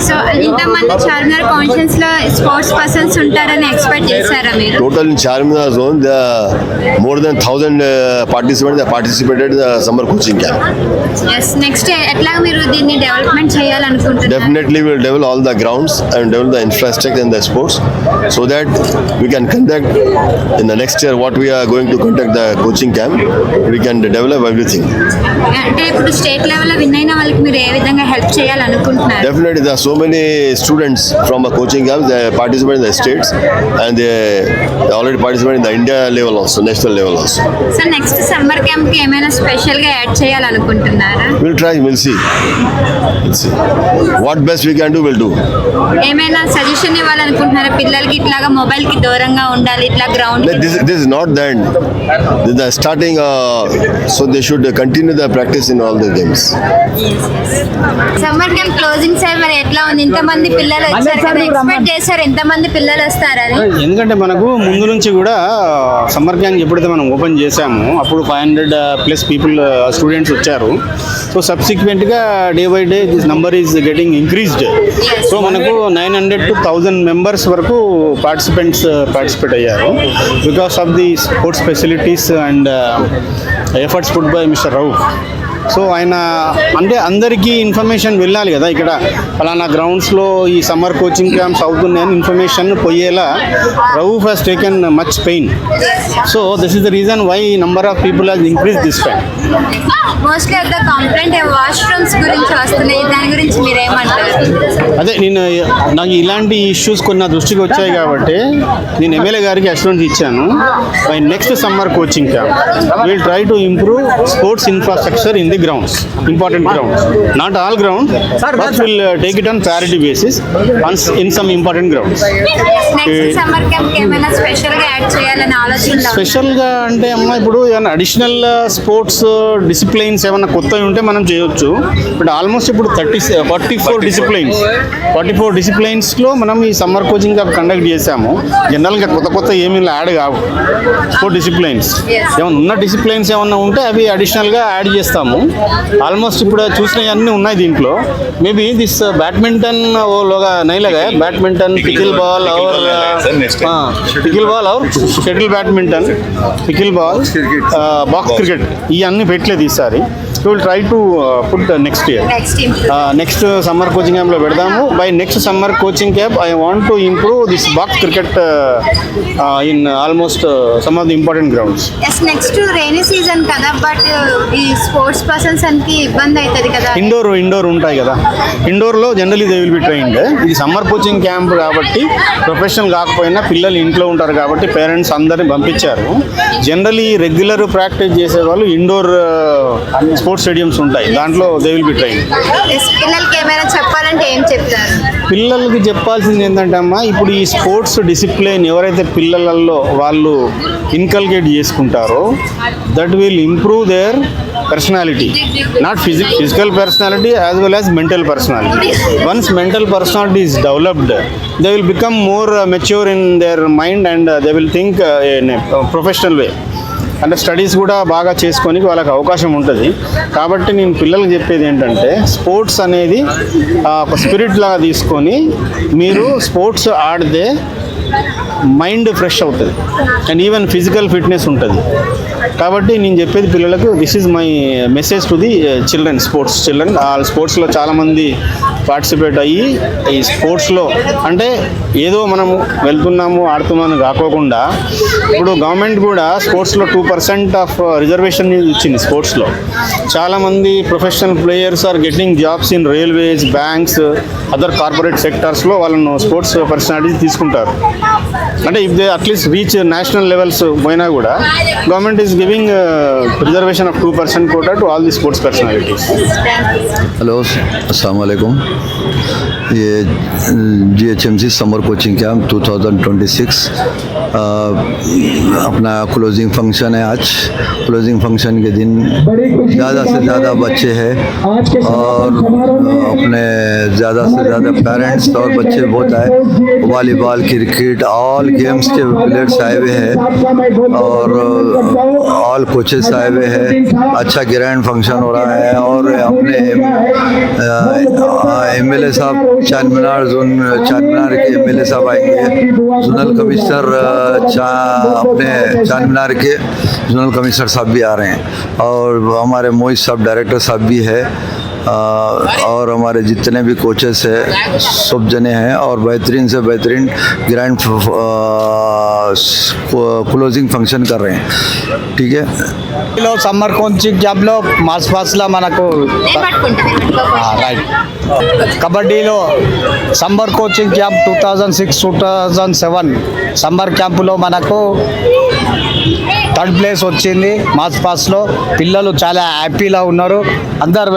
So ఇంతమంది Charminar conscience లో sports persons ఉంటారని ఎక్స్పెక్ట్ చేశారా మీరు? Total in Charminar zone, there are more than 1,000 participants that participated in the summer coaching camp. Yes next ఎట్లా మీరు దీన్ని డెవలప్మెంట్ చేయాలనుకుంటున్నారు? Definitely we will develop all the grounds and develop the infrastructure in the sports so that we can conduct in the next year what we are going to conduct the coaching camp. We can develop everything. అంటే ఇప్పుడు state level లో win అయిన వాళ్ళకి మీరు ఏ విధంగా help చేయాలనుకుంటున్నారు? Definitely there are so many students from a coaching camp, they participate in the states and they already participate in the India level also, national level also. So next summer camp కి ఏమైనా special గా add చేయాలనుకుంటున్నారా? We'll try, we'll see. What best we can do, we'll do. ఏమైనా suggestion ఇవ్వాలనుకుంటున్నారా పిల్లలకి ఇట్లాగా mobile కి దూరంగా ఉండాలి ఇట్లా ground? This is not the end. This is the starting, so they should continue the practice in all the games. Summer camp closing sir మరి ఎట్లా ఉంది? ఇంతమంది పిల్లలు వచ్చారు కదా, ఎక్స్పెక్ట్ చేశారు ఎంతమంది పిల్లలు వస్తారని? ఎందుకంటే మనకు ముందు నుంచి కూడా సమ్మర్ క్యాంప్ ఎప్పుడైతే మనం ఓపెన్ చేసామో అప్పుడు 500+ పీపుల్ స్టూడెంట్స్ వచ్చారు. సో సబ్సిక్వెంట్గా day by day this number is getting increased. So మనకు 900 to 1,000 మెంబర్స్ వరకు పార్టిసిపేట్ అయ్యారు because of the sports facilities and efforts put by mister Rauf. So ఆయన అంటే అందరికీ ఇన్ఫర్మేషన్ వెళ్ళాలి కదా, ఇక్కడ ఫలానా గ్రౌండ్స్లో ఈ సమ్మర్ కోచింగ్ క్యాంప్స్ అవుతున్నాయని ఇన్ఫర్మేషన్ పోయేలా Rauf has taken much pain. So this is the reason why number of people has increase this time. Mostly of the complaint washrooms గురించి వస్తున్నాయి, దాని గురించి మీరు ఏమంటారు? అదే నాకు ఇలాంటి ఇష్యూస్ కొన్ని నా దృష్టికి వచ్చాయి కాబట్టి నేను ఎమ్మెల్యే గారికి అష్యూరెన్స్ ఇచ్చాను. By next summer coaching camp will try to improve sports infrastructure in the grounds, important grounds, not all grounds, but will take it on parity basis in some important grounds. Summer camp ఏమైనా special గా add చేయాలని ఆలోచన? స్పెషల్గా అంటే అమ్మా ఇప్పుడు ఏమైనా additional sports disciplines ఏమైనా కొత్తవి ఉంటే మనం చేయొచ్చు. బట్ ఆల్మోస్ట్ ఇప్పుడు 44 డిసిప్లైన్స్లో మనం ఈ సమ్మర్ కోచింగ్ క్యాంప్ కండక్ట్ చేసాము. జనరల్గా కొత్త ఏమీ యాడ్ కావు స్పోర్ట్ డిసిప్లైన్స్. ఏమైనా ఉన్న డిసిప్లైన్స్ ఏమన్నా ఉంటే అవి అడిషనల్గా యాడ్ చేస్తాము. ఆల్మోస్ట్ ఇప్పుడు చూసినవన్నీ ఉన్నాయి దీంట్లో. మేబీ దిస్ బ్యాడ్మింటన్ నైలాగా బ్యాడ్మింటన్, పికిల్ బాల్ और shuttle badminton, pickleball, box cricket ఇవన్నీ పెట్టలేదు ఈసారి. We will try to put next year. Next summer coaching camp lo pedamu. By next summer coaching camp I want to improve this box cricket in almost some of the important grounds. Yes, next to rainy season kada, but ee sports persons anki ibbandi aitadi kada. Indoor ఉంటాయి కదా, indoor లో generally they will be trained. ఇది summer coaching camp కాబట్టి professional కాకపోయినా పిల్లలు ఇంట్లో ఉంటారు కాబట్టి పేరెంట్స్ అందరిని పంపించారు. జనరల్లీ రెగ్యులర్ ప్రాక్టీస్ చేసే వాళ్ళు ఇండోర్ స్పోర్ట్స్ స్టేడియంస్ ఉంటాయి, దాంట్లో దే విల్ బి ట్రైన్. పిల్లలకి ఏమైనా చెప్పాలంటే ఏం చెప్తారు? పిల్లలకి చెప్పాల్సింది ఏంటంటే అమ్మా, ఇప్పుడు ఈ స్పోర్ట్స్ డిసిప్లిన్ ఎవరైతే పిల్లలలో వాళ్ళు ఇన్కల్కేట్ చేసుకుంటారో that will improve their personality, not physical personality as well as mental personality. Once mental personality is developed, they will become more mature in their mind and they will think in a professional way. అంటే studies కూడా బాగా చేసుకొని వాళ్ళకి అవకాశం ఉంటుంది. కాబట్టి నేను పిల్లలకు చెప్పేది ఏంటంటే స్పోర్ట్స్ అనేది ఒక స్పిరిట్ లాగా తీసుకొని మీరు స్పోర్ట్స్ ఆడితే మైండ్ ఫ్రెష్ అవుతుంది అండ్ ఈవెన్ ఫిజికల్ ఫిట్నెస్ ఉంటుంది. కాబట్టి నేను చెప్పేది పిల్లలకు this is my message to the children, sports children. ఆ స్పోర్ట్స్లో చాలామంది పార్టిసిపేట్ అయ్యి ఈ స్పోర్ట్స్లో అంటే ఏదో మనము వెళ్తున్నాము ఆడుతున్నాము కాకోకుండా ఇప్పుడు గవర్నమెంట్ కూడా స్పోర్ట్స్లో 2% ఆఫ్ రిజర్వేషన్ ఇచ్చింది. స్పోర్ట్స్లో చాలామంది professional players are getting jobs in railways, banks, other corporate సెక్టార్స్లో వాళ్ళను స్పోర్ట్స్ పర్సనాలిటీస్ తీసుకుంటారు. అంటే if they at least reach national levels పోయినా కూడా government is giving reservation of 2% quota to all the sports personalities. Hello, अस्सलाम वालेकुम. ये GHMC समर कोचिंग कैंप 2026 अपना क्लोजिंग फंक्शन है. आज क्लोजिंग फंक्शन के दिन ज़्यादा से ज़्यादा बच्चे हैं और अपने ज़्यादा से ज़्यादा पेरेंट्स और बच्चे बहुत आए. वॉलीबॉल, क्रिकेट, ऑल गेम्स के प्लेयर्स आए हुए हैं और ऑल कोचेस आए हुए हैं. अच्छा ग्रैंड फंक्शन हो रहा है और अपने MLA साहब चार मीनार के एमएलए साहब आएंगे, जोनल कमिश्नर अपने चार मीनार के जोनल कमिश्नर साहब भी आ रहे हैं, और हमारे मोहित साहब डायरेक्टर साहब भी है, और हमारे जितने भी कोचेस हैं सब जने हैं, और बेहतरीन से बेहतरीन ग्रैंड क्लोजिंग फंक्शन कर रहे हैं. ठीक है. సమ్మర్ కోచింగ్ క్యాంప్లో మార్చ్ పాస్లో మనకు నేను పట్టుకుంటా, మీరు పట్టుకో. రైట్ కబడ్డీలో సమ్మర్ కోచింగ్ క్యాంప్ 2006-2007 సమ్మర్ క్యాంపులో మనకు థర్డ్ ప్లేస్ వచ్చింది మార్చ్ పాస్లో. పిల్లలు చాలా హ్యాపీగా ఉన్నారు, అందరు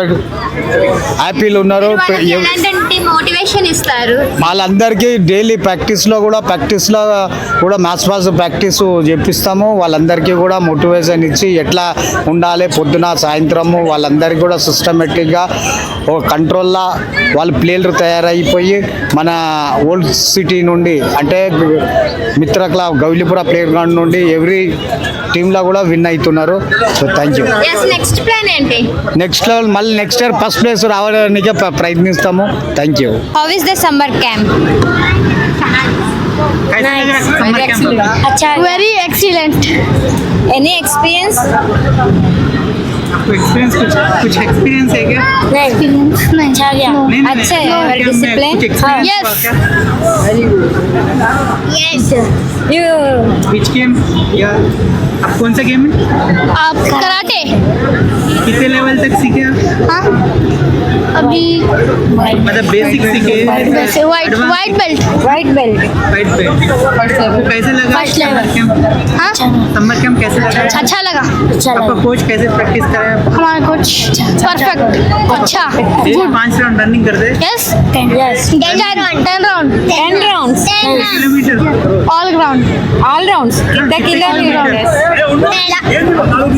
హ్యాపీలు ఉన్నారు. ఏంటంటే మోటివేషన్ ఇస్తారు. వాళ్ళందరికీ డైలీ ప్రాక్టీస్లో కూడా మ్యాథ్స్ పాస్ ప్రాక్టీస్ చేపిస్తాము. వాళ్ళందరికీ కూడా మోటివేషన్ ఇచ్చి ఎట్లా ఉండాలి పొద్దున సాయంత్రము వాళ్ళందరికీ కూడా సిస్టమేటిక్గా ఒక కంట్రోల్లా వాళ్ళ ప్లేయర్లు తయారైపోయి మన ఓల్డ్ సిటీ నుండి అంటే మిత్ర క్లబ్ గౌలిపుర ప్లేయర్ గ్రౌండ్ నుండి ఎవ్రీ టీంలో కూడా విన్ అవుతున్నారు. So thank you. Next plan ఏంటి? నెక్స్ట్ లెవెల్ మళ్ళీ నెక్స్ట్ ఇయర్ ఫస్ట్ ప్లేస్ రావడానికి ప్రయత్నిస్తాము. Thank you. How is the summer camp? अच्छा, वेरी एक्सीलेंट. Any experience? आपको एक्सपीरियंस कुछ एक्सपीरियंस है क्या? एक्सपीरियंस नहीं अच्छा गया. अच्छा है और discipline. Yes yes. You which game या आप कौन सा गेम है? आप कराटे. कितने लेवल तक सीखे आप? हाँ अभी मतलब बेसिक सीखे वैसे white belt. White belt. Fight पे आपको कैसे लगा? First level. हाँ समर कैंप कैसे लगा? अच्छा लगा. आपका कोच कैसे प्रैक्टिस कराया? हमारा कोच परफेक्ट. अच्छा गुड. 5 राउंड रनिंग कर दे. Yes 10 round 10 rounds. Kilometre all ground. All rounds. कितना kilometers?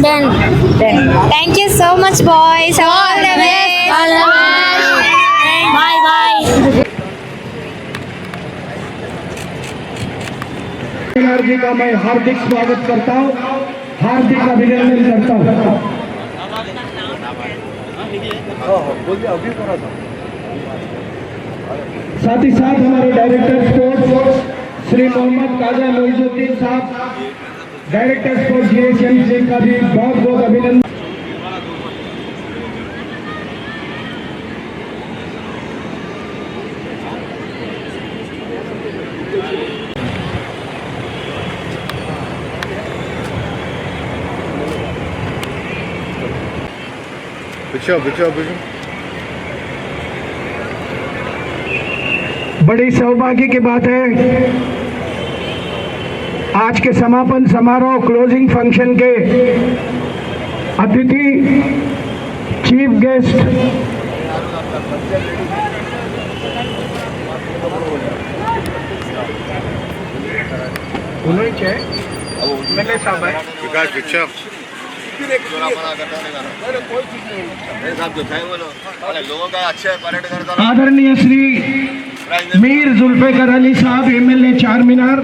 10. Thank you so much, boys. All the best. Bye bye. Ji का मैं हार्दिक स्वागत करता हूँ, हार्दिक अभिनंदन करता हूँ. साथ ही साथ हमारे डायरेक्टर स्पोर्ट्स श्री मोहम्मद काजा मोइजुद्दीन साहब, डायरेक्टर स्पोर्ट्स GSMC का भी बहुत बहुत अभिनंदन. बड़ी सौभाग्य की बात है, आज के समापन समारोह क्लोजिंग फंक्शन के अतिथि चीफ गेस्ट आदरणीय श्री मीर जुल्फिकार अली साहब MLA चार मीनार,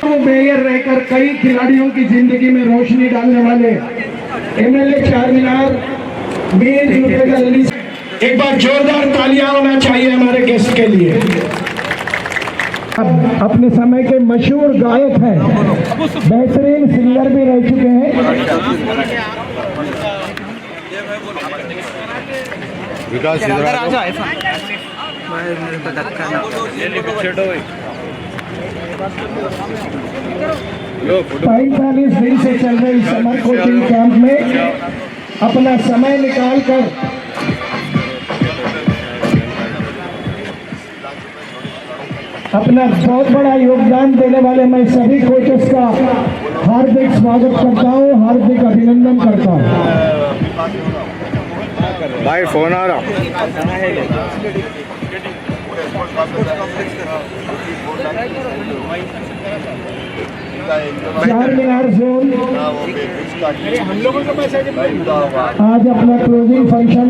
वो मेयर रहकर कई खिलाड़ियों की जिंदगी में रोशनी डालने वाले MLA चार मीनार मीर जुल्फिकार अली. एक बार जोरदार तालियां होना चाहिए हमारे गेस्ट के लिए. अपने समय के मशहूर गायक हैं, बेहतरीन सिंगर भी रह चुके हैं. विकास 45 दिन से चल रहे इस समर कोचिंग कैंप में अपना समय निकालकर अपना बहुत बड़ा योगदान देने वाले मैं सभी कोचेस का हार्दिक स्वागत करता हूँ, हार्दिक अभिनंदन करता हूँ. भाई फोन आ रहा. चार मीनार जोन आज अपना क्लोजिंग फंक्शन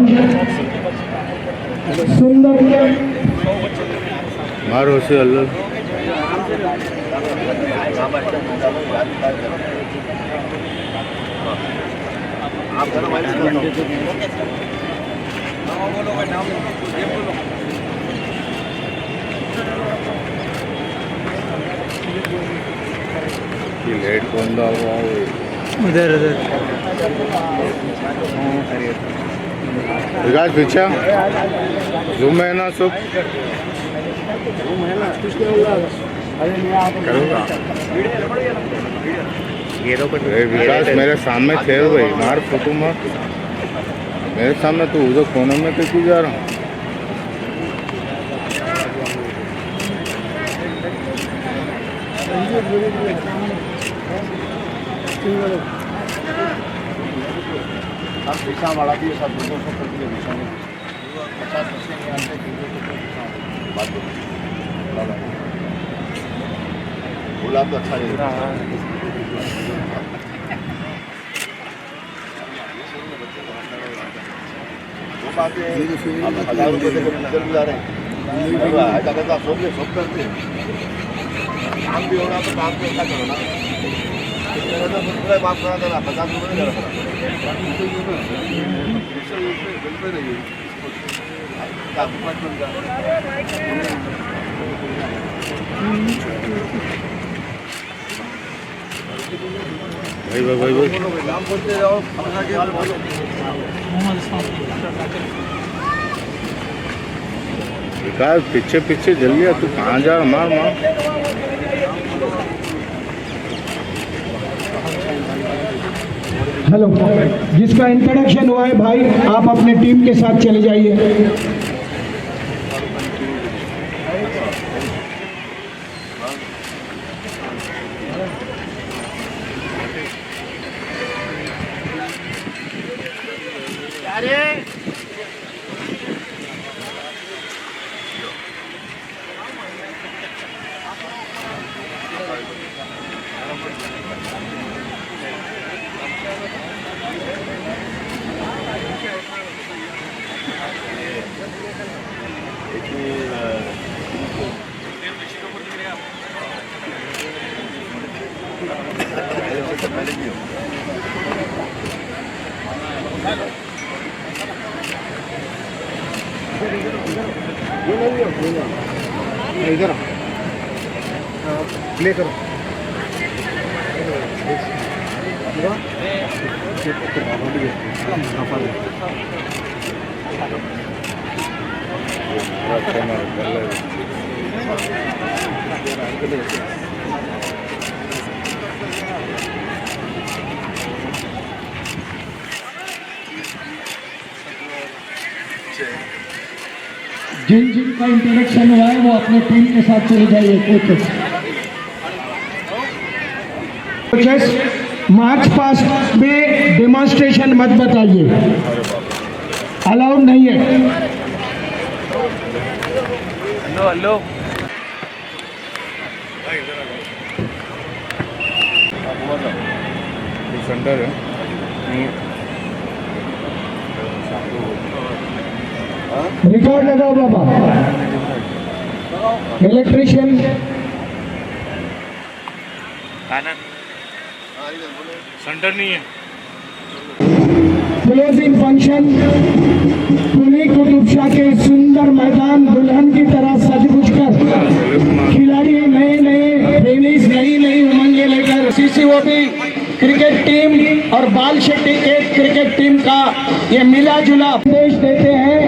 सुंदर मारो से अल्लाह. उधर उधर विकास पीछे जूम है ना सब करूँगा विकास मेरे सामने थे भाई मार फोटो मत मेरे सामने तू उधर कोने में क्यों जा रहा हूँ बोला तो अच्छा नहीं वो बात है आप 1000 रुपये देकर नजर भी जा रहे हैं ऐसा करता आप सब करते हैं काम भी हो रहा तो काम भी ऐसा करो ना माफ करा था 50 रुपये नहीं भाई काम करते जाओ विकास पीछे पीछे जल्दी तू कहाँ जा मार मार हेलो, जिसका इंट्रोडक्शन हुआ है भाई, आप अपने टीम के साथ चले जाइए। इधर प्ले करो जिन जिनका इंट्रोडक्शन हुआ है वो अपने टीम के साथ चले जाइए। कोचेस मार्च पास्ट में डेमोन्स्ट्रेशन मत बताइए, अलाउड नहीं है। हेलो सेंटर है रिकॉर्ड लगाओ बाबा। इलेक्ट्रिशियन सेंटर नहीं है क्लोजिंग फंक्शन कुली कुतुब शाह के सुंदर मैदान दुल्हन की तरह सजबुज कर खिलाड़ी नए नए प्रेमीज नई नई उमंगे लेकर सीसीओबी क्रिकेट टीम और बाल शेट्टी के क्रिकेट टीम का ये मिला जुला संदेश देते हैं।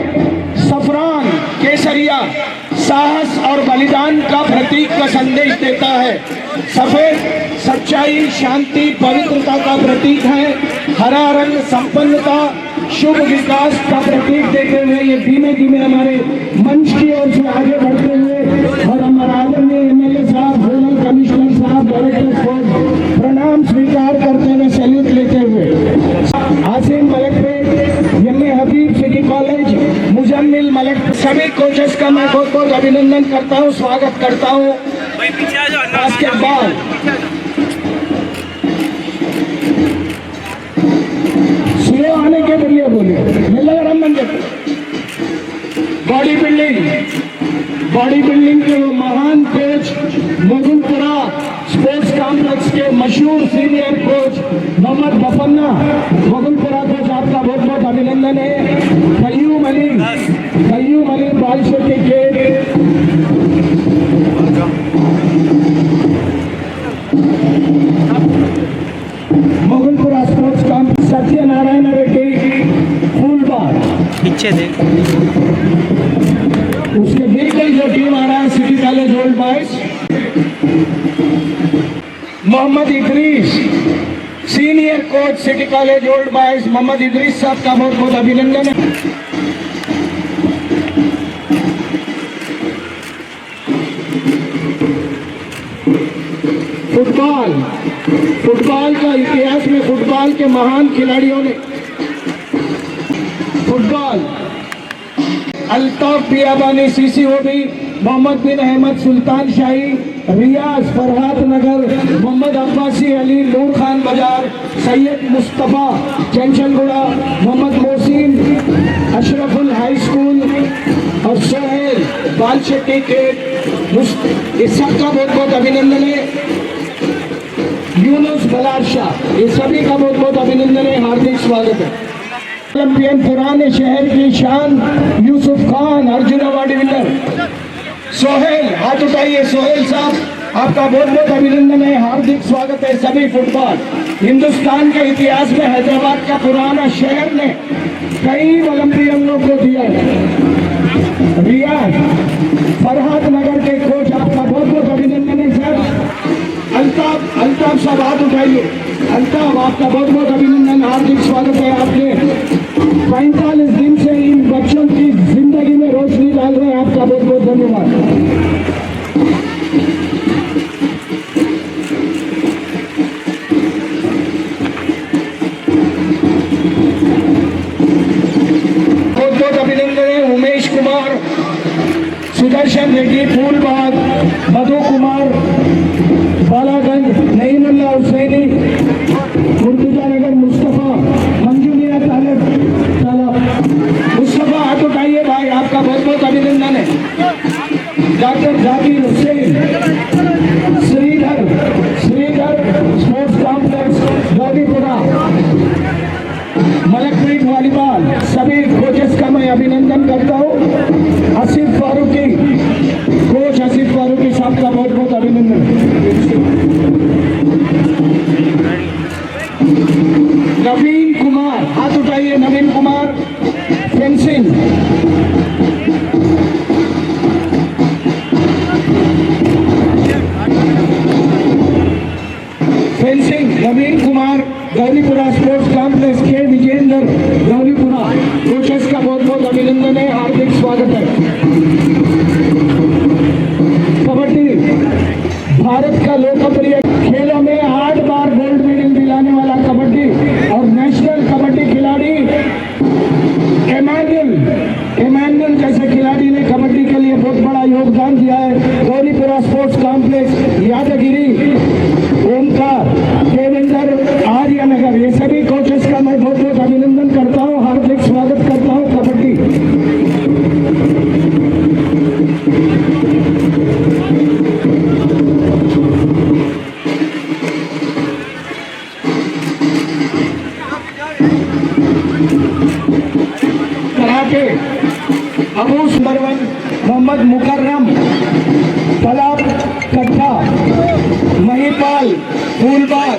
सफरान केसरिया साहस और बलिदान का प्रतीक का संदेश देता है। सफेद सच्चाई शांति पवित्रता का प्रतीक है। हरा रंग संपन्नता शुभ विकास का प्रतीक देते हुए ये धीमे धीमे हमारे मंच की ओर से आगे बढ़ते हुए और हमारे आदरणीय एमएलए साहब, जोनल कमिश्नर साहब, डायरेक्टर साहब प्रणाम स्वीकार करते हुए सैल्यूट लेते हुए आसिम मलकपेट एमए हबीब सिटी कॉलेज मुजम्मिल मलक सभी कोचेस का मैं बहुत बहुत अभिनंदन करता हूँ, स्वागत करता हूँ। बास्केटबॉल स्लो आने के लिए बोलिए बॉडी बिल्डिंग के वो महान कोच मोगुलपुरा स्पोर्ट्स कॉम्प्लेक्स के मशहूर सीनियर कोच मोहम्मद बफन्ना मोगुलपुरा कोच, आपका बहुत बहुत अभिनंदन है। कयूम अली बाल शेट्टी के पीछे थे। उसके बिल्कुल जो टीम आ रहा है city college old boys, Mohammad Idris, senior coach city college old boys Mohammad Idris साहब का बहुत बहुत अभिनंदन है। फुटबॉल का इतिहास में फुटबॉल के महान खिलाड़ियों ने फुटबॉल अल्ताफ बियाबानी सीसीओबी, मोहम्मद बिन अहमद सुल्तान शाही, रियाज फरहात नगर, मोहम्मद अब्बासी अली नूर खान बाजार, सैयद मुस्तफ़ा चंचलगुड़ा, मोहम्मद मोहसिन अशरफुल हाई स्कूल और सोहेल बाल शेट्टी के इस सबका बहुत बहुत अभिनंदन है। यूनुस बलार शाह, ये सभी का बहुत बहुत अभिनंदन है, हार्दिक स्वागत है। ओलंपियन पुराने शहर की शान यूसुफ खान, अर्जुन अवार्ड विनर सोहेल, हाथ उठाइए सोहेल साहब, आपका बहुत बहुत अभिनंदन है, हार्दिक स्वागत है। सभी फुटबॉल हिंदुस्तान के इतिहास में हैदराबाद का पुराना शहर ने कई ओलंपियनों को दिया है। रियाज फरहात नगर के कोच, आपका बहुत बहुत अभिनंदन है सर। अल्ताफ साहब हाथ उठाइए। अल्ताफ, आपका बहुत बहुत अभिनंदन, हार्दिक स्वागत है। आपने 45 दिन से इन बच्चों की जिंदगी में रोशनी डाल रहे हैं, आपका बहुत बहुत धन्यवाद। बहुत बहुत अभिनंदन है उमेश कुमार, सुदर्शन रेड्डी फूलबाग, मधु कुमार बालागंज, नईमुल्ला हुसैनी, मुर्तजा नगर, मुस्तफ़ा मंजूरिया तालब, मुस्तफ़ा हाथ उठाइए भाई, आपका बहुत बहुत अभिनंदन है। Doctor Zakir Hussain, Shridhar sports complex Gauripura, Malakpreet volleyball, सभी कोचेस का मैं अभिनंदन करता हूँ। आसिफ फारूकी कोच, आसिफ फारूकी साहब का बहुत बहुत अभिनंदन। नवीन कुमार, हाथ उठाइए, Naveen Kumar fencing, Naveen Kumar Gauripura sports complex के विजेंद्र गौरीपुरा, कोचेस का बहुत बहुत अभिनंदन है, हार्दिक स्वागत है। कबड्डी भारत का लोकप्रिय खेलों में 8 बार गोल्ड मेडल दिलाने वाला कबड्डी और नेशनल कबड्डी खिलाड़ी एमानुअल जैसे खिलाड़ी ने कबड्डी के लिए बहुत बड़ा योगदान दिया है। गौरीपुरा स्पोर्ट्स कॉम्प्लेक्स, यादगिरी, ओमकार, देवेंद्र, आर्यनगर, ये सभी कोचेस का मैं बहुत बहुत अभिनंदन करता हूँ, हार्दिक स्वागत करता हूँ। कबड्डी कराटे अबू सुंदरवन, मोहम्मद मुकर्रम, तलाब कट्टा, महिपाल फूलबाग,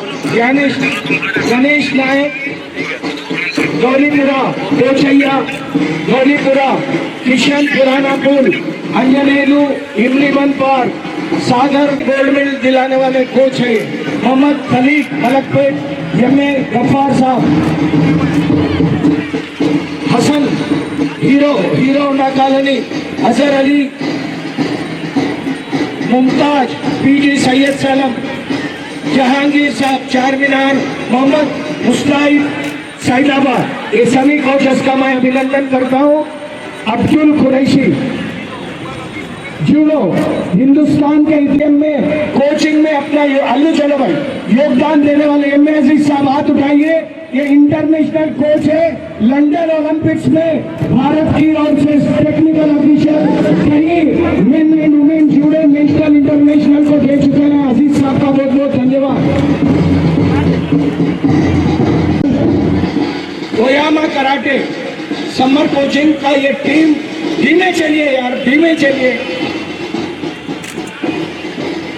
गणेश नायक, गौरीपुरा कोचैया, गौरीपुरा किशन पुरानापुर, अंजनेलू, इमली बनपार, सागर गोल्ड मेडल दिलाने वाले कोच है। मोहम्मद खलीक मलकपेट, एम.ए. गफ्फार साहब, हसन हीरो नाकालनी, अजहर अली, मुमताज, पीजी सैयद सलम, जहांगीर साहब चार मीनार, मोहम्मद मुस्ताइब सैदाबाद, ये सभी कोचेस का मैं अभिनंदन करता हूँ। अब्दुल कुरैशी जूडो, हिंदुस्तान के इतिहास में कोचिंग में अपना अल्लू चलो भाई योगदान देने वाले एम.ए. अजीज साहब हाथ उठाइए। ये इंटरनेशनल कोच है, लंदन ओलंपिक्स में भारत की ओर से टेक्निकल ऑफिसर कई main and women judo national international को दे चुके हैं। अजीज साहब का बहुत बहुत धन्यवाद। ओयामा कराटे समर कोचिंग का ये टीम, धीमे चलिए यार, धीमे चलिए।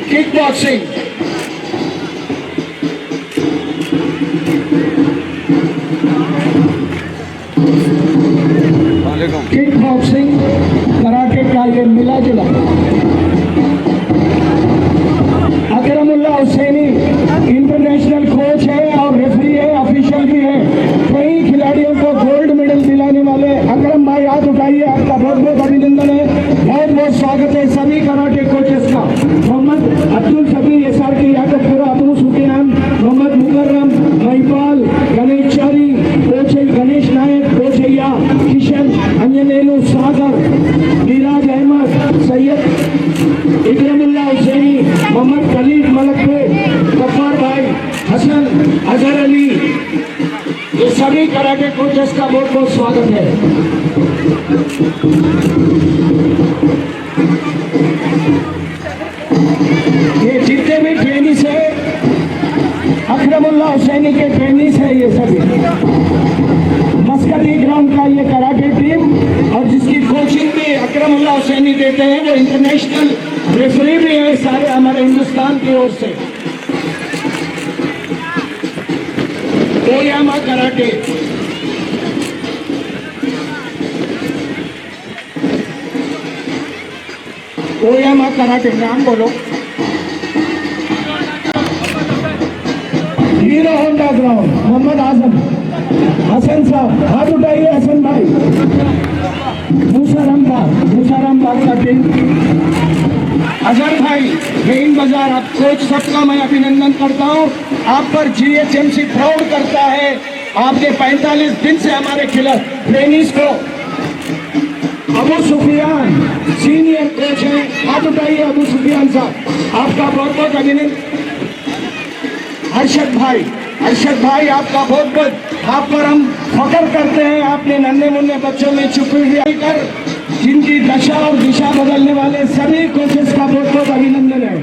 किक बॉक्सिंग, माशाल्लाह। अकरमुल्ला हुसैनी इंटरनेशनल कोच है और रेफरी है, ऑफिशियल भी है। कई खिलाड़ियों को गोल्ड मेडल दिलाने वाले अकरम भाई, हाथ उठाइए, आपका बहुत बहुत अभिनंदन है, बहुत बहुत स्वागत है सभी कराटे कोचेस का। मोहम्मद अब्दुल सबीर एसआर के यादवपुरा, अबू सुफियान, मोहम्मद मुकर्रम, महिपाल, गणेश चारी, कोच गणेश नायक, कोचैया किशन, अंजनेलू सागर, मिराज अहमद, सैयद इकरमुल्ला हुसैनी, मोहम्मद खलीद मलकपे, गफ्फार भाई, हसन, अजहर अली, ये सभी कराटे कोचेस का बहुत बहुत स्वागत है। ये जितने भी ट्रेनिस है अकरमुल्ला हुसैनी के ट्रेनिस है, ये सभी मस्करी ग्राउंड का ये कराटे टीम, और जिसकी कोचिंग भी अकरमुल्ला हुसैनी देते हैं, वो इंटरनेशनल रेफरी भी है सारे हमारे हिंदुस्तान की ओर से। ओयामा कराटे, ओयामा कराटे, नाम बोलो। Hero Honda ground, Mohammad Azam, Hasan साहब, हाथ उठाइए हसन भाई। मूसाराम बाग का टीम, अजहर भाई, मेन बाजार, आप कोच सबका मैं अभिनंदन करता हूं। आप पर जीएचएमसी प्राउड करता है, आपने 45 दिन से हमारे खिलाफ ट्रेनिस को। अबू सुफियान सीनियर कोच है, हाथ उठाइए अबू सुफियान साहब, आपका बहुत बहुत अभिनंदन। अरशद भाई आपका बहुत बहुत, आप पर हम फख्र करते हैं। आपने नन्हे मुन्ने बच्चों में छुपी हुई कर जिनकी दशा और दिशा बदलने वाले सभी कोचेस का बहुत बहुत अभिनंदन है।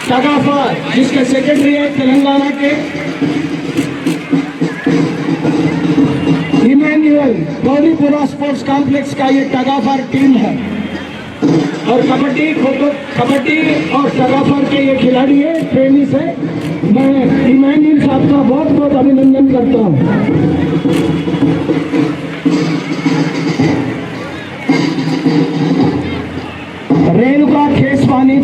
तगाफार, जिसके सेक्रेटरी है तेलंगाना के इमैनुअल, गौरीपुरा स्पोर्ट्स कॉम्प्लेक्स का ये तगाफार टीम है, और कबड्डी, खो-खो, कबड्डी और तगाफार के ये खिलाड़ी है, ट्रेनिस है। मैं इमैनुअल साहब का बहुत बहुत अभिनंदन करता हूँ। रेणुका केसवानी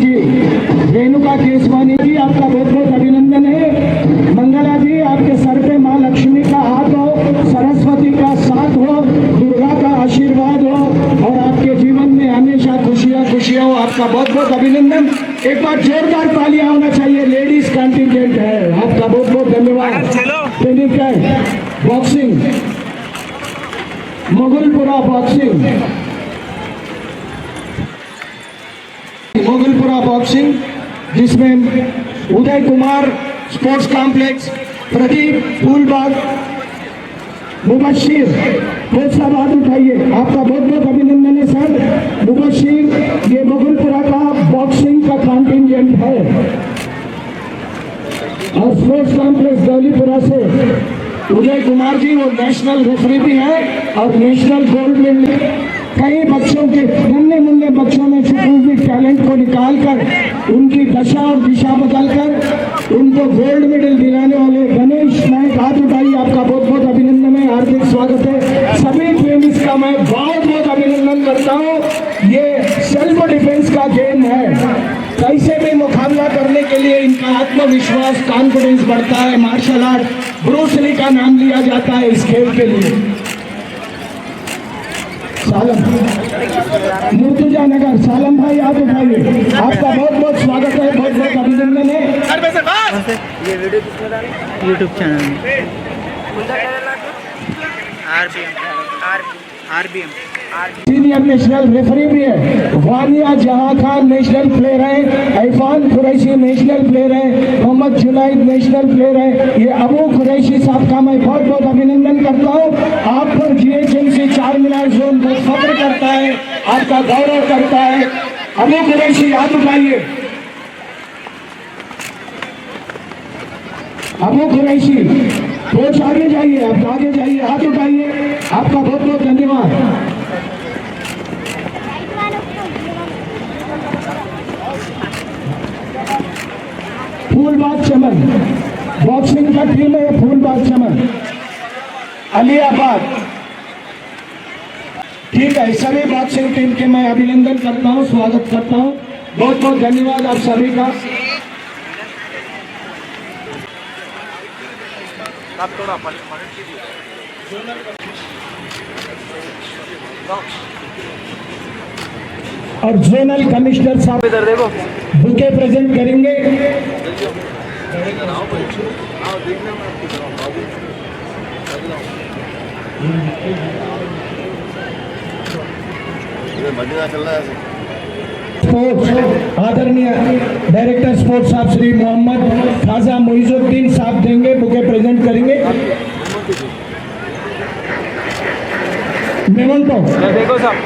जी, आपका बहुत बहुत अभिनंदन है। मंगला जी, आपके सर पे माँ लक्ष्मी का हाथ हो, सरस्वती का साथ हो, दुर्गा का आशीर्वाद हो, और आपके जीवन में हमेशा खुशियाँ हो। आपका बहुत बहुत अभिनंदन। एक बार जोरदार तालियां होना चाहिए, लेडीज कंटिजेंट है, आपका बहुत बहुत धन्यवाद। बॉक्सिंग, मुगलपुरा बॉक्सिंग, जिसमें उदय कुमार स्पोर्ट्स कॉम्प्लेक्स, प्रदीप फूलबाग, मुबशीर, बहुत सारा हाथ उठाइए, आपका बहुत बहुत अभिनंदन है सर। मुबशीर ये मुगलपुरा का बॉक्सिंग का कॉन्टिजेंट है, और स्पोर्ट्स कॉम्प्लेक्स गौलीपुरा से उदय कुमार जी, वो नेशनल रेफरी भी है और नेशनल गोल्ड मेडल। कई बच्चों के, नन्हे मुन्ने बच्चों में छुपी हुई टैलेंट को निकालकर उनकी दशा और दिशा बदलकर उनको गोल्ड मेडल दिलाने वाले गणेश नायक, हाथ उठाइए, आपका बहुत बहुत अभिनंदन है, हार्दिक स्वागत है। सभी ट्रेनिस का मैं बहुत बहुत अभिनंदन करता हूँ। ये सेल्फ डिफेंस का गेम है, कैसे भी मुकाबला करने के लिए इनका आत्मविश्वास, कॉन्फिडेंस बढ़ता है। मार्शल आर्ट ब्रूस ली का नाम लिया जाता है इस खेल के लिए। सालम, मुर्तुजा नगर, सालम भाई हाथ उठाइए, आपका बहुत बहुत स्वागत है, बहुत बहुत अभिनंदन है। YouTube channel RBM senior national referee भी है। वानिया जहां खान नेशनल प्लेयर है, इरफान कुरैशी नेशनल प्लेयर है, मोहम्मद जुनाइद नेशनल प्लेयर है। ये अबू कुरैशी साहब का मैं बहुत बहुत अभिनंदन करता हूँ। आप पर जीएचएमसी चार मीनार जोन बहुत फख्र करता है, आपका गौरव करता है। अबू कुरैशी हाथ उठाइए, अबू कुरैशी कोच आगे जाइए, आप आगे जाइए, हाथ उठाइए, आपका बहुत बहुत धन्यवाद। फूलबाग चमन बॉक्सिंग का टीम है, फूलबाग चमन। अलियाबाद ठीक है, सभी बॉक्सिंग टीम के मैं अभिनंदन करता हूँ, स्वागत करता हूँ। बहुत बहुत धन्यवाद आप सभी का। और जोनल कमिश्नर साहब इधर देखो बुके प्रेजेंट करेंगे। मदीना चल रहा है। स्पोर्ट्स आदरणीय डायरेक्टर स्पोर्ट्स साहब श्री मोहम्मद खाजा मोइजुद्दीन साहब देंगे, बुके प्रेजेंट करेंगे। मेमोंटो देखो साहब,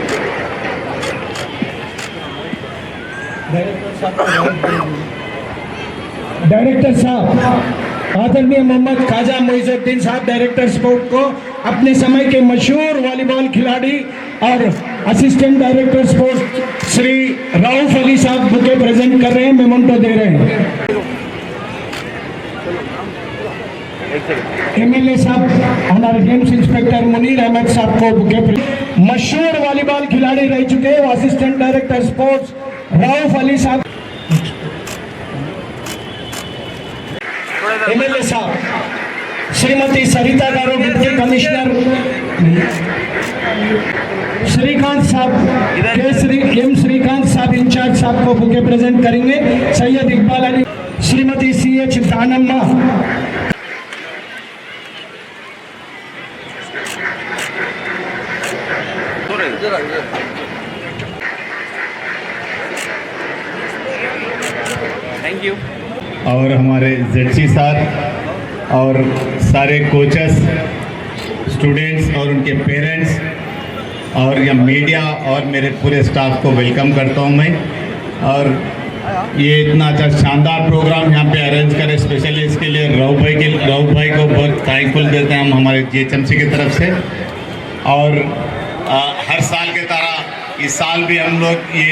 डायरेक्टर साहब आदरणीय मोहम्मद खाजा मोइजुद्दीन साहब डायरेक्टर स्पोर्ट को अपने समय के मशहूर वॉलीबॉल खिलाड़ी और assistant director sport Shri Rauf Ali साहब बुके प्रेजेंट कर रहे हैं, मेमोंटो दे रहे हैं। एमएलए साहब हमारे गेम्स इंस्पेक्टर मुनीर अहमद साहब को बुके मशहूर वॉलीबॉल खिलाड़ी रह चुके हैं assistant director sports Rauf Ali साहब। एमएलए साहब श्रीमती सरिता गारू डिप्टी कमिश्नर श्रीकांत साहब एम श्रीकांत साहब इंचार्ज साहब को बुके प्रेजेंट करेंगे। Syed Iqbal Ali, Shrimati CH Danamma, thank you. और हमारे ZC सर और सारे कोचेस, स्टूडेंट्स और उनके पेरेंट्स और या मीडिया और मेरे पूरे स्टाफ को वेलकम करता हूं मैं। और ये इतना अच्छा शानदार प्रोग्राम यहाँ पे अरेंज करें, स्पेशली इसके लिए राउफ भाई को बहुत थैंकफुल देते हैं हम हमारे GHMC की तरफ से। और हर साल की तरह इस साल भी हम लोग ये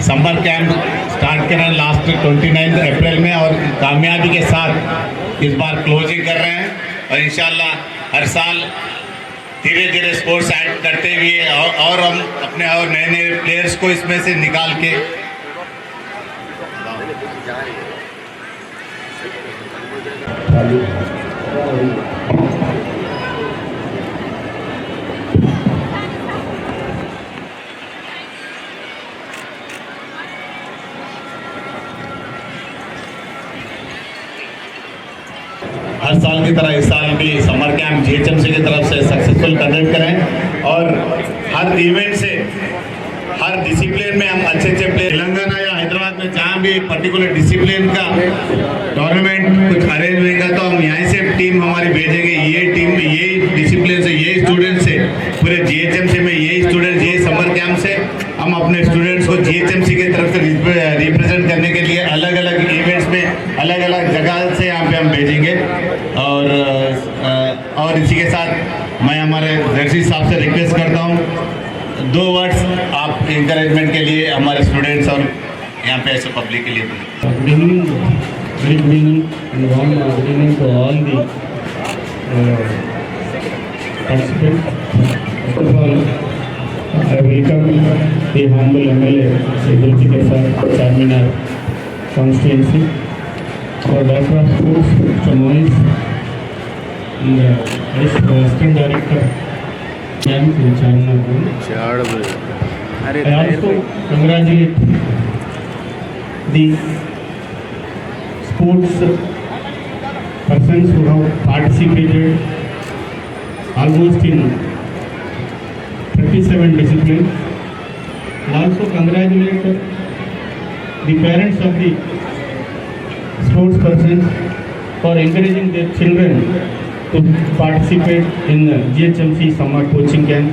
समर कैंप स्टार्ट करें लास्ट 29 अप्रैल में और कामयाबी के साथ इस बार क्लोजिंग कर रहे हैं। और इंशाल्लाह हर साल धीरे धीरे स्पोर्ट्स ऐड करते हुए और हम अपने और नए नए प्लेयर्स को इसमें से निकाल के हर साल की तरह इस साल भी समर कैंप GHMC की तरफ से सक्सेसफुल कंडक्ट करें और हर इवेंट से हर डिसिप्लिन में हम अच्छे अच्छे प्लेयर तेलंगाना या हैदराबाद में जहाँ भी पर्टिकुलर डिसिप्लिन का टूर्नामेंट कुछ अरेंज होगा तो हम यहाँ से टीम हमारी भेजेंगे। ये टीम ये डिसिप्लिन से ये स्टूडेंट से पूरे GHMC में ये स्टूडेंट ये समर कैंप से हम अपने स्टूडेंट्स को GHMC की तरफ से रिप्रेजेंट करने के लिए अलग अलग इवेंट्स में अलग अलग जगह से यहाँ पे हम भेजेंगे। और इसी के साथ मैं हमारे ZC साहब से रिक्वेस्ट करता हूँ 2 वर्ड्स आप इंकरेजमेंट के लिए हमारे स्टूडेंट्स और यहाँ पे ऐसे पब्लिक के लिए। Very good evening and warm good evening to all the participants. First of all, I welcome the humble MLA, Zulfikar sir, Chairman of Constituency, our Director of Sports, Mr. Moise, and the Assistant Director, Camp in Chairman. I also congratulate the sports persons who have participated almost in 37 disciplines, and also congratulate the parents of the sports persons for encouraging their children to participate in the GHMC summer coaching camp.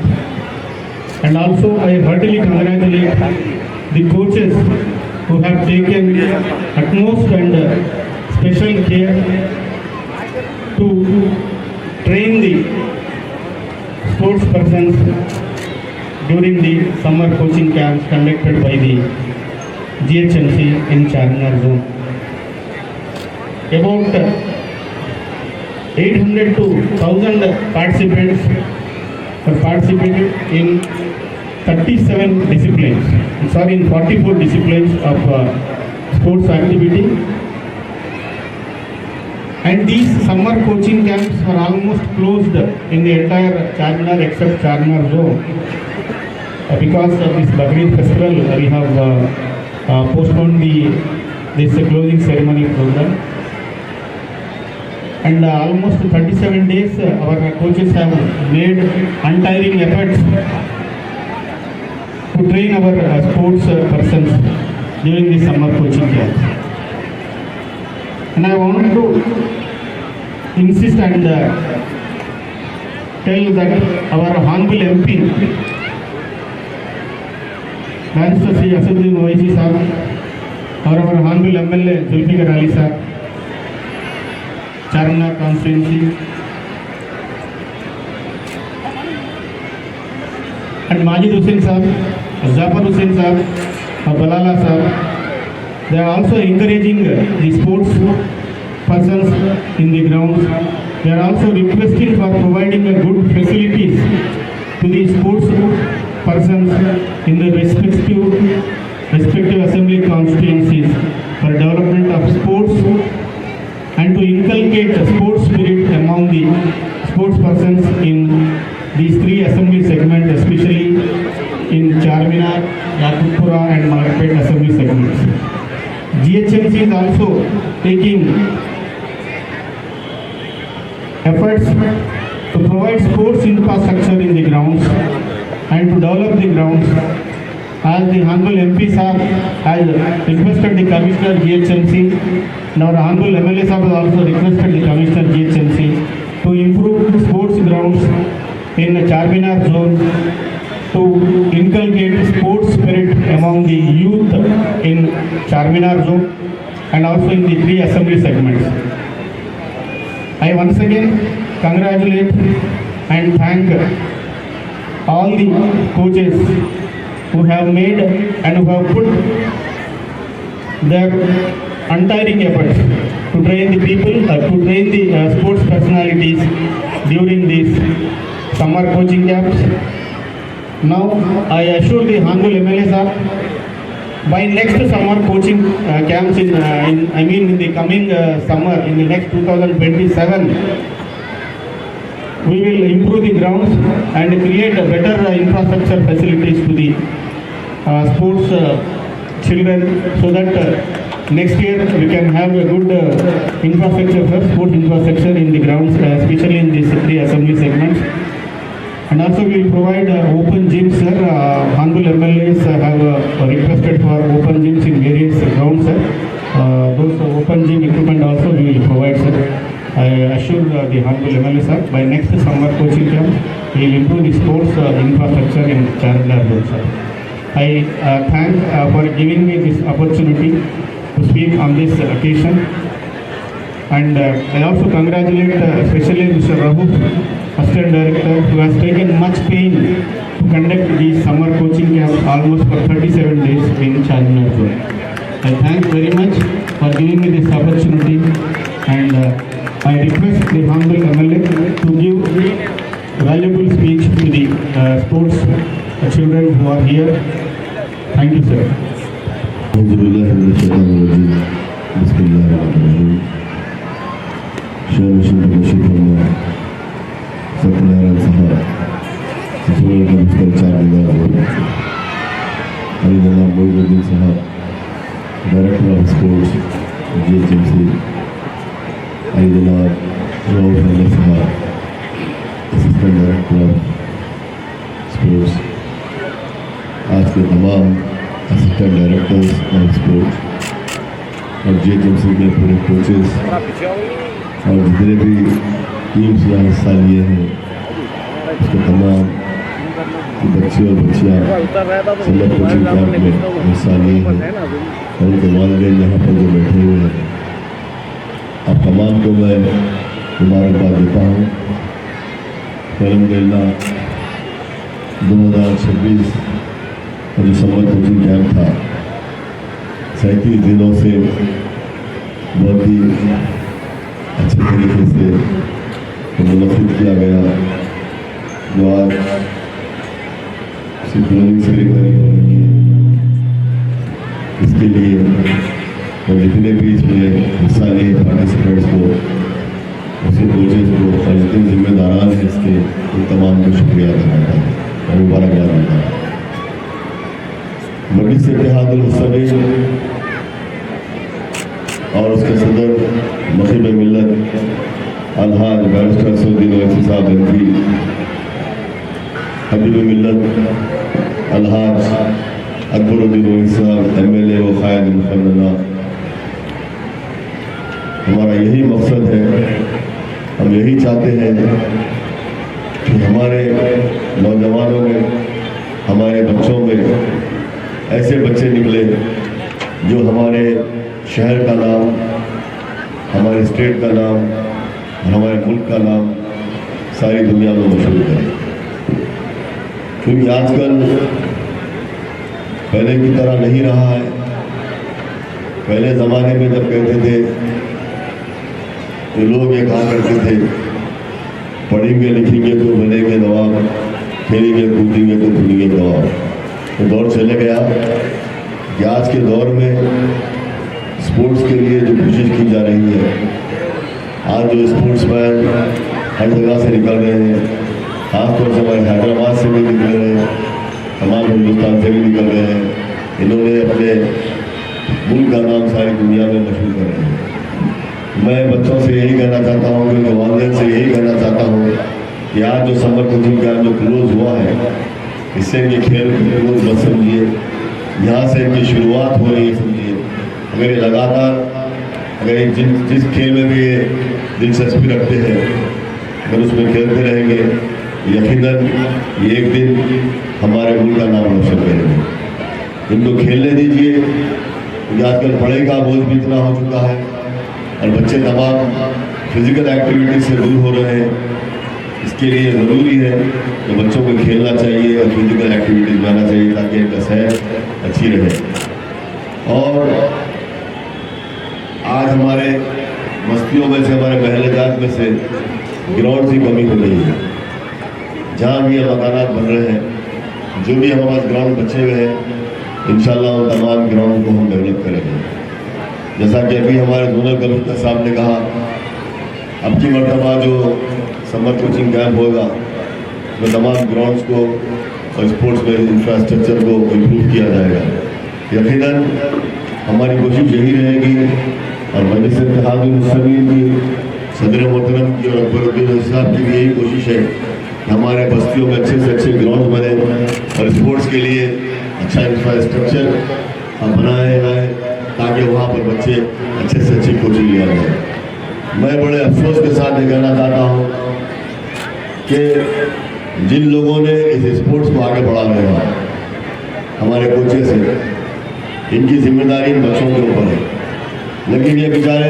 And also I heartily congratulate the coaches who have taken utmost and special care to train the sports persons during the summer coaching camps conducted by the GHMC in Charminar zone. About 800 to 1000 participants were participated in 37 disciplines, in 44 disciplines of sports activity. And these summer coaching camps are almost closed in the entire Charminar except Charminar zone. Because of this Bagrid festival, we have postponed this closing ceremony program. And almost 37 days, our coaches have made untiring efforts to train our sports persons during the summer coaching camps. And I want to insist and tell that our Honorable MP, Barrister Sri Asaduddin Owaisi Sahab, or our Honorable MLA Zulfikar Ali Sahab, Charminar constituency, and Majid Hussain Sahab, Zafar Hussain Sahab, Balala Sahab, they are also encouraging the sports persons in the grounds. They are also requesting for providing good facilities to the sports persons in the respective assembly constituencies for development of sports and to inculcate sports spirit among the sports persons in these three assembly segments, especially in Charminar, Yakutpura and Malapet assembly segments. GHMC is also taking efforts to provide sports infrastructure in the grounds and to develop the grounds. As the Honorable MP Sahab has requested the Commissioner GHMC, and our Honorable MLA Sahab has also requested the Commissioner GHMC to improve sports grounds in the Charminar zone, to inculcate sports spirit among the youth in Charminar zone and also in the three assembly segments. I once again congratulate and thank all the coaches who have made and who have put their untiring efforts to train the people, to train the sports personalities during these summer coaching camps. Now, I assure the Honorable MLA Sahab, by next summer coaching camps in the coming summer, in the next 2027, we will improve the grounds and create a better infrastructure facilities to the sports children, so that next year we can have a good infrastructure for sports infrastructure in the grounds, especially in these three assembly segments. And also we will provide open gyms, sir. Honorable MLAs have requested for open gyms in various grounds, sir. Those open gym equipment also we will provide, sir. I assure the Honorable MLA sir, by next summer coaching camp, we will improve the sports infrastructure in Charminar zone, sir. I thank for giving me this opportunity to speak on this occasion. And I also congratulate especially Mr. Rahul, Assistant Director, who has taken much pain to conduct these summer coaching camps almost for 37 days in Charminar zone. I thank very much for giving me this opportunity, and I request the Honorable MLA to give valuable speech to the sports children who are here. Thank you, sir. Satyanarayana Saha, Commissioner Charminar, Haridana Moinuddin Saha, Director of Sports, GHMC, Haridana Rahul Saha, Assistant Director of Sports, आज के तमाम assistant directors of sports और GHMC के पूरे coaches और जितने भी teams यहाँ हिस्सा लिए हैं, उसके तमाम बच्चे और बच्चियाँ समर कोचिंग कैंप में हिस्सा लिए हैं और उनके वालिदैन यहाँ पर जो बैठे हुए हैं, आप तमाम को मैं मुबारकबाद देता हूँ। अल्हम्दुलिल्लाह 2026 और जो समर कोचिंग कैंप था 37 दिनों से बहुत ही अच्छे तरीके से मुनक़िद किया गया जो आज क्लोजिंग सेरेमनी हो रही है, इसके लिए और जितने भी इसमें हिस्सा लिए पार्टिसिपेंट्स को, उसके कोचेज को और जितने जिम्मेदारान हैं इसके, उन तमाम को शुक्रिया अदा करता हूँ और मुबारकबाद देता हूँ। मजलिस इत्तेहादुल मुस्लिमीन और उसके सदर मखीब मिल्लत अलहाज बैरिस्टर सऊदी ओवैसी साहब एमपी, हबीब मिल्लत अलहाज अकबरुद्दीन ओवैसी साहब एमएलए व कायद मुखन्ना, हमारा यही मकसद है, हम यही चाहते हैं कि हमारे नौजवानों में, हमारे बच्चों में ऐसे बच्चे निकले जो हमारे शहर का नाम, हमारे स्टेट का नाम और हमारे मुल्क का नाम सारी दुनिया में मशहूर करें। क्योंकि आजकल पहले की तरह नहीं रहा है। पहले ज़माने में जब कहते थे तो लोग ये कहा करते थे, पढ़ेंगे लिखेंगे तो बनेंगे नवाब, खेलेंगे कूदेंगे तो बनेंगे नवाब। तो दौर चले गया कि आज के दौर में स्पोर्ट्स के लिए जो कोशिश की जा रही है, आज जो स्पोर्ट्समैन हर जगह से निकल रहे हैं, खासतौर से हमारे हैदराबाद से भी निकल रहे हैं, तमाम हिंदुस्तान से भी निकल रहे हैं, इन्होंने अपने मुल्क का नाम सारी दुनिया में मशहूर कर रहे हैं। मैं बच्चों से यही कहना चाहता हूँ, क्योंकि वालिदैन से यही कहना चाहता हूँ कि आज जो समर कोचिंग का जो क्लोज हुआ है, इससे इनके खेल क्लोज मत समझिए, यहाँ से इनकी शुरुआत हो रही है समझिए। अगर ये लगातार अगर जिस खेल में भी ये दिलचस्पी रखते हैं, अगर उसमें खेलते रहेंगे, यकीनन ये एक दिन हमारे मुल्क का नाम रोशन करेंगे। इनको खेलने दीजिए, क्योंकि आजकल पढ़ाई का बोझ भी इतना हो चुका है और बच्चे तमाम फिजिकल एक्टिविटी से दूर हो रहे हैं। इसके लिए ज़रूरी है कि बच्चों को खेलना चाहिए और फिजिकल एक्टिविटीज बनाना चाहिए ताकि इनका सेहत अच्छी रहे। और आज हमारे बस्तियों में से, हमारे महल्लेजात में से ग्राउंड की कमी हो रही है। जहाँ भी ये मकानात बन रहे हैं, जो भी हमारे पास ग्राउंड बचे हुए हैं, इंशाल्लाह उन तमाम ग्राउंड को हम डेवलप करेंगे। जैसा कि अभी हमारे जोनल कमिश्नर साहब ने कहा, अब की मरतबा जो समर कोचिंग कैंप होगा उसमें तमाम ग्राउंड्स को और स्पोर्ट्स में इंफ्रास्ट्रक्चर को इम्प्रूव किया जाएगा। यकीनन हमारी कोशिश यही रहेगी और मजलिस इत्तेहादुल मुस्लिमीन की सदर मोहतरम की और अकबरुद्दीन साहब की भी यही कोशिश है कि हमारे बस्तियों में अच्छे से अच्छे ग्राउंड बने और स्पोर्ट्स के लिए अच्छा इंफ्रास्ट्रक्चर बनाया जाए ताकि वहाँ पर बच्चे अच्छे से अच्छी कोचिंग लिया जाए। मैं बड़े अफसोस के साथ ये कहना चाहता हूँ कि जिन लोगों ने इस स्पोर्ट्स को आगे बढ़ा रहे हैं, हमारे कोचेस हैं, इनकी जिम्मेदारी इन बच्चों के ऊपर है। लेकिन ये बेचारे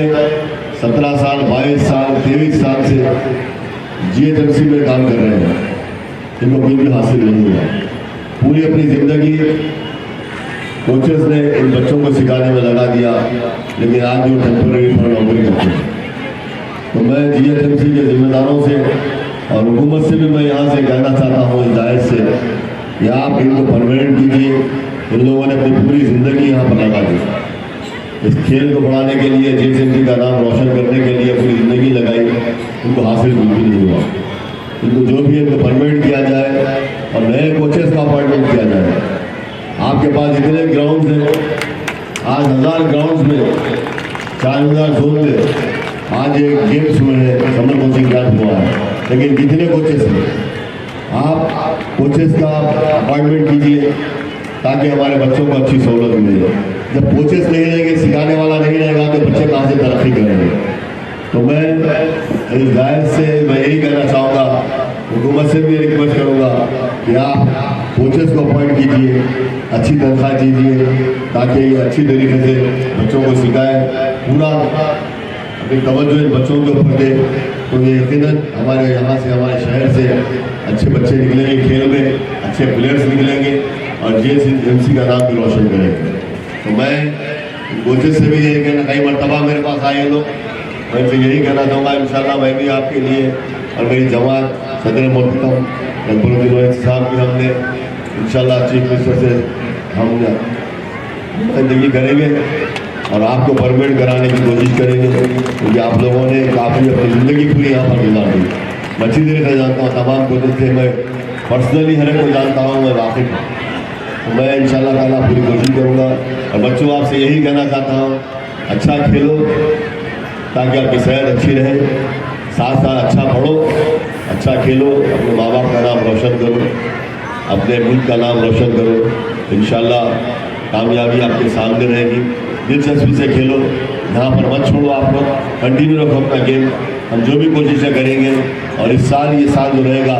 17 साल, 22 साल, 23 साल से GHMC में काम कर रहे हैं, इनको कोई भी हासिल नहीं हुआ। पूरी अपनी ज़िंदगी कोचेस ने इन बच्चों को सिखाने में लगा दिया, लेकिन आज जो टेम्पररी फॉर नौकरी करते हैं। तो मैं GHMC के जिम्मेदारों से और हुकूमत से भी मैं यहाँ से कहना चाहता हूँ हिदायत से कि आप इनको परमानेंट कीजिए। इन लोगों ने अपनी पूरी ज़िंदगी यहाँ पर लगा दी, इस खेल को बढ़ाने के लिए, GHMC का नाम रोशन करने के लिए पूरी ज़िंदगी लगाई, उनको हासिल बिल्कुल नहीं हुआ। इनको जो भी इनको परमानेंट किया जाए और नए कोचेस का अपॉइंटमेंट किया जाए। आपके पास इतने ग्राउंड्स हैं, आज 1000 ग्राउंड्स में 4000 जोन में आज एक गेम्स हुए हैं, समर कोचिंग कैंप हुआ है, लेकिन कितने कोचेस हैं? आप कोचेस का अपॉइंटमेंट कीजिए ताकि हमारे बच्चों को अच्छी सहूलत मिले। जब कोचेस नहीं रहेंगे, सिखाने वाला नहीं रहेगा, तो बच्चे कहाँ से तरक्की करेंगे? तो मैं इस जायज़ से मैं यही कहना चाहूँगा, हुकूमत से भी रिक्वेस्ट करूँगा कि आप कोचेस को अपॉइंट कीजिए, अच्छी तनख्वाह दीजिए ताकि ये अच्छी तरीके से बच्चों को सिखाएं, पूरा अपनी तवज्जो इन बच्चों के ऊपर दे। तो ये यकीनन हमारे यहाँ से, हमारे शहर से अच्छे बच्चे निकलेंगे, खेल में अच्छे प्लेयर्स निकलेंगे और GHMC का नाम भी रोशन करेंगे। तो मैं कोचेस से भी यही कहना, कई मरतबा मेरे पास आए लोग, मैं इनसे यही कहना चाहूँगा इंशाल्लाह मैं भी आपके लिए और मेरी जमात सदर मोहतरम लगभग रोहित साहब भी हमने इंशाल्लाह चीफ मिनिस्टर से हम जिंदगी करेंगे और आपको परमिट कराने की कोशिश करेंगे, क्योंकि आप लोगों ने काफ़ी अपनी ज़िंदगी पूरी यहाँ पर गुजार दी। मैं अच्छी तरह से जानता हूँ, तमाम कोचिज से मैं पर्सनली हर एक को जानता हूँ, मैं वाकिफ हूँ। तो मैं इंशाल्लाह ताला पूरी कोशिश करूँगा और बच्चों आपसे यही कहना चाहता हूँ, अच्छा खेलो ताकि आपकी सेहत अच्छी रहे, साथ साथ अच्छा पढ़ो, अच्छा खेलो, अपने माँ बाप का नाम रोशन करो, अपने मुल्क का नाम रोशन करो। इंशाल्लाह कामयाबी आपके सामने रहेगी। दिलचस्पी से खेलो, यहाँ पर मत छोड़ो, आप लोग कंटिन्यू रखो अपना गेम। हम जो भी कोशिशें करेंगे और इस साल ये साल जो रहेगा,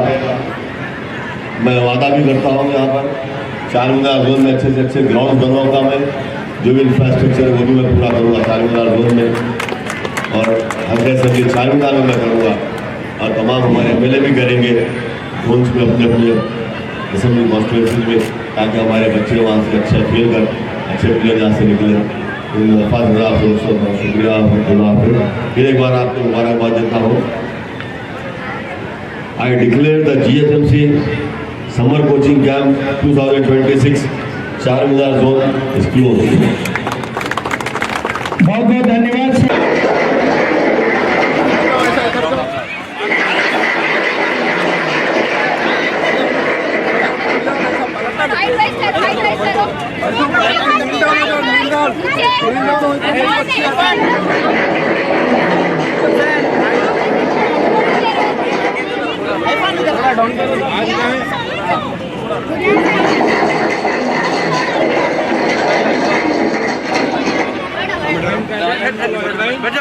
मैं वादा भी करता हूँ यहाँ पर चारमीनार जोन में अच्छे से अच्छे ग्राउंड बनवाऊँगा मैं, जो भी इंफ्रास्ट्रक्चर है वो भी मैं पूरा करूँगा चारमीनार जोन में, और हर असेंबली चारमीनार में मैं करूँगा और तमाम हमारे एमएलए भी करेंगे जोन्स में अपने अपने असेंबली कॉन्स्टिट्यूंसी में, ताकि हमारे बच्चे वहाँ से अच्छा खेल कर अच्छे प्लेयर यहाँ से निकले। शुक्रिया, फिर एक बार आपको मुबारकबाद देता हूँ। I declare the GHMC summer coaching camp 2026 Charminar zone is close. बहुत बहुत धन्यवाद।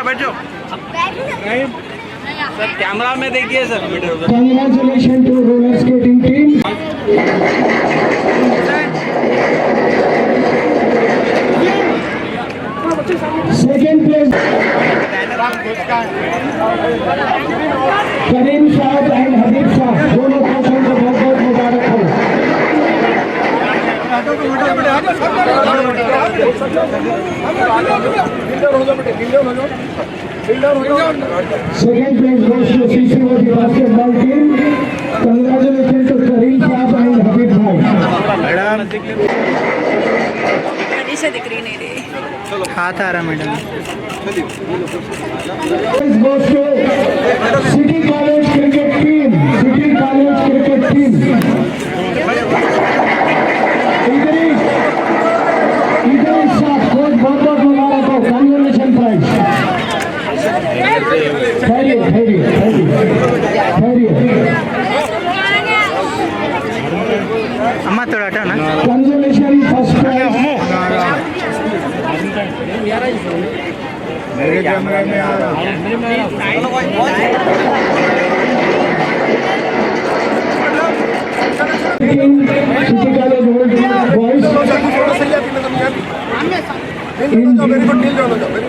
बैठो सर, कैमरा में देखिए sir. Congratulations to roller skating team. Second place, करीम साहब एंड हबीब साहब, दोनों कोचों को बहुत बहुत मुबारक हो। Second place goes to CCOD basketball team. Congratulations to Kareem साहब and Habib भाई। हाथ आ रहा madam. This goes to City College cricket team. City College cricket team. Idris साहब कोच बहुत बहुत मुबारक हो। Congratulations prize. ठहरिए। अम्मा थोड़ा हटाओ ना। Congratulations first prize. मेरे कैमरा में आ रहा City College Old boys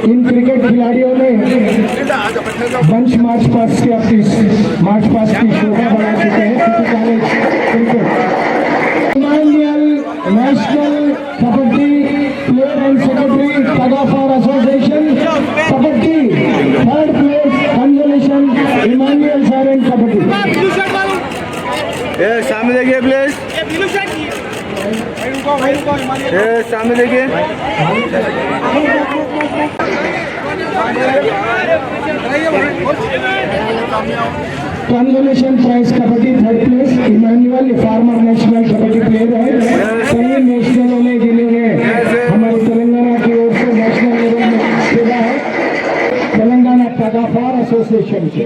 in cricket खिलाड़ियों ने बंच मार्च पास्ट की अपनी मार्च पास्ट की शोभा बढ़ा चुके हैं। City college cricket national kabaddi player and secretary tug of war association kabaddi third place consolation Emmanuel sir and kabaddi. सामने देखिए प्लीज, सामने देखिए। Consolation prize kabaddi third place Emmanuel former national kabaddi player है, कई नेशनलों में जिले में हमारे तेलंगाना की ओर से नेशनल लेवल में खेला है। तेलंगाना टग ऑफ वॉर एसोसिएशन से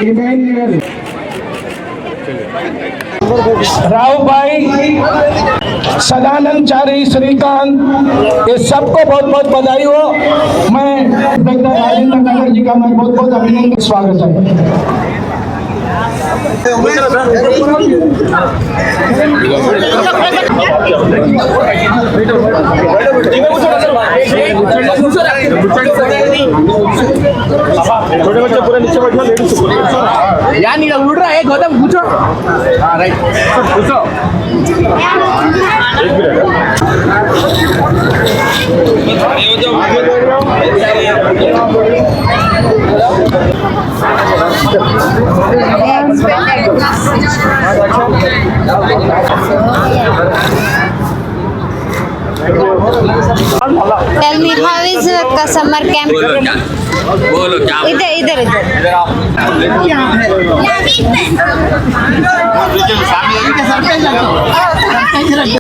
इमानुएल राव भाई, सदानंद चारी, श्रीकांत, ये सबको बहुत बहुत बधाई हो। मैं डॉक्टर राजेंद्र नगर जी का मैं बहुत बहुत अभिनंदन स्वागत है। छोटे बच्चे पूरे नीचे बैठो, लेडीज यार नहीं उड़ रहा है गौतम, पूछो। हाँ राइट, पूछो। Yes, Tell me, how is the summer camp? बोलो क्या इधर इधर